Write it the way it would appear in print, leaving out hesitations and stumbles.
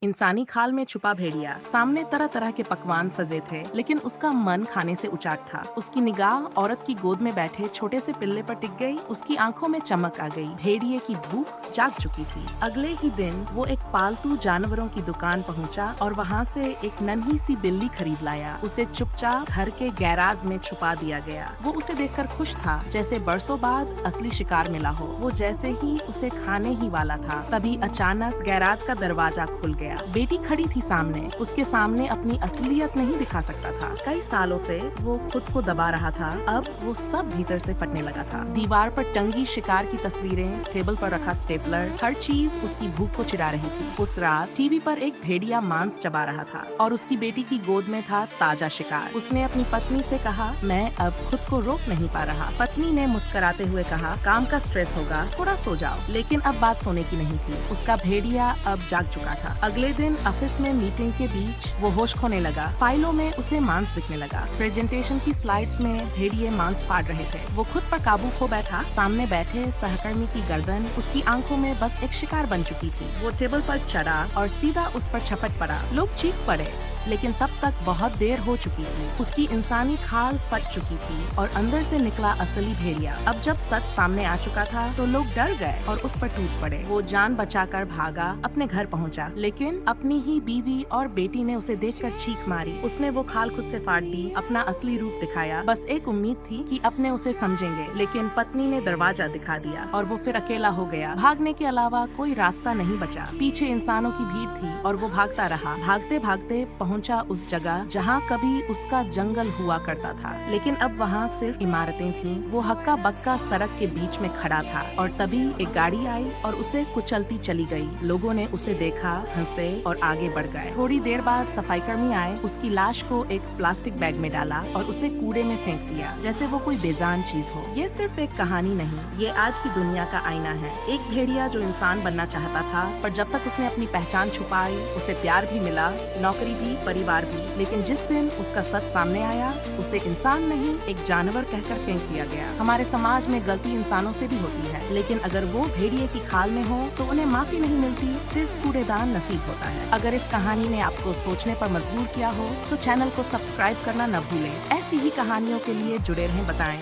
इंसानी खाल में छुपा भेड़िया। सामने तरह तरह के पकवान सजे थे, लेकिन उसका मन खाने से उचाट था। उसकी निगाह औरत की गोद में बैठे छोटे से पिल्ले पर टिक गई। उसकी आंखों में चमक आ गई। भेड़िए की भूख जाग चुकी थी। अगले ही दिन वो एक पालतू जानवरों की दुकान पहुंचा और वहां से एक नन्ही सी बिल्ली खरीद लाया। उसे चुपचाप घर के गैराज में छुपा दिया गया। वो उसे देखकर खुश था, जैसे बरसों बाद असली शिकार मिला हो। वो जैसे ही उसे खाने ही वाला था, तभी अचानक गैराज का दरवाजा खुल गया। बेटी खड़ी थी सामने। उसके सामने अपनी असलियत नहीं दिखा सकता था। कई सालों से वो खुद को दबा रहा था, अब वो सब भीतर से फटने लगा था। दीवार पर टंगी शिकार की तस्वीरें, टेबल पर रखा स्टेपलर, हर चीज उसकी भूख को चिढ़ा रही थी। उस रात टीवी पर एक भेड़िया मांस चबा रहा था और उसकी बेटी की गोद में था ताजा शिकार। उसने अपनी पत्नी से कहा, मैं अब खुद को रोक नहीं पा रहा। पत्नी ने मुस्कुराते हुए कहा, काम का स्ट्रेस होगा, थोड़ा सो जाओ। लेकिन अब बात सोने की नहीं थी। उसका भेड़िया अब जाग चुका था। अगले दिन ऑफिस में मीटिंग के बीच वो होश खोने लगा। फाइलों में उसे मांस दिखने लगा। प्रेजेंटेशन की स्लाइड्स में भेड़िए मांस फाड़ रहे थे। वो खुद पर काबू खो बैठा। सामने बैठे सहकर्मी की गर्दन उसकी आंखों में बस एक शिकार बन चुकी थी। वो टेबल पर चढ़ा और सीधा उस पर झपट पड़ा। लोग चीख पड़े, लेकिन तब तक बहुत देर हो चुकी थी। उसकी इंसानी खाल फट चुकी थी और अंदर से निकला असली भेड़िया। अब जब सच सामने आ चुका था तो लोग डर गए और उस पर टूट पड़े। वो जान बचाकर भागा, अपने घर पहुंचा, लेकिन अपनी ही बीवी और बेटी ने उसे देखकर चीख मारी। उसने वो खाल खुद से फाड़ दी, अपना असली रूप दिखाया। बस एक उम्मीद थी कि अपने उसे समझेंगे, लेकिन पत्नी ने दरवाजा दिखा दिया और वो फिर अकेला हो गया। भागने के अलावा कोई रास्ता नहीं बचा। पीछे इंसानों की भीड़ थी और वो भागता रहा। भागते भागते पहुंचा उस जगह जहां कभी उसका जंगल हुआ करता था, लेकिन अब वहां सिर्फ इमारतें थीं। वो हक्का बक्का सड़क के बीच में खड़ा था और तभी एक गाड़ी आई और उसे कुचलती चली गई। लोगों ने उसे देखा, हंसे और आगे बढ़ गए। थोड़ी देर बाद सफाईकर्मी आए, उसकी लाश को एक प्लास्टिक बैग में डाला और उसे कूड़े में फेंक दिया, जैसे वो कोई बेजान चीज हो। ये सिर्फ एक कहानी नहीं, ये आज की दुनिया का आईना है। एक भेड़िया जो इंसान बनना चाहता था, पर जब तक उसने अपनी पहचान छुपाई, उसे प्यार भी मिला, नौकरी भी, परिवार भी, लेकिन जिस दिन उसका सच सामने आया, उसे इंसान नहीं एक जानवर कहकर फेंक दिया गया। हमारे समाज में गलती इंसानों से भी होती है, लेकिन अगर वो भेड़िए की खाल में हो तो उन्हें माफी नहीं मिलती, सिर्फ कूड़ेदान नसीब होता है। अगर इस कहानी ने आपको सोचने पर मजबूर किया हो तो चैनल को सब्सक्राइब करना न भूलें। ऐसी ही कहानियों के लिए जुड़े रहें। बताएं।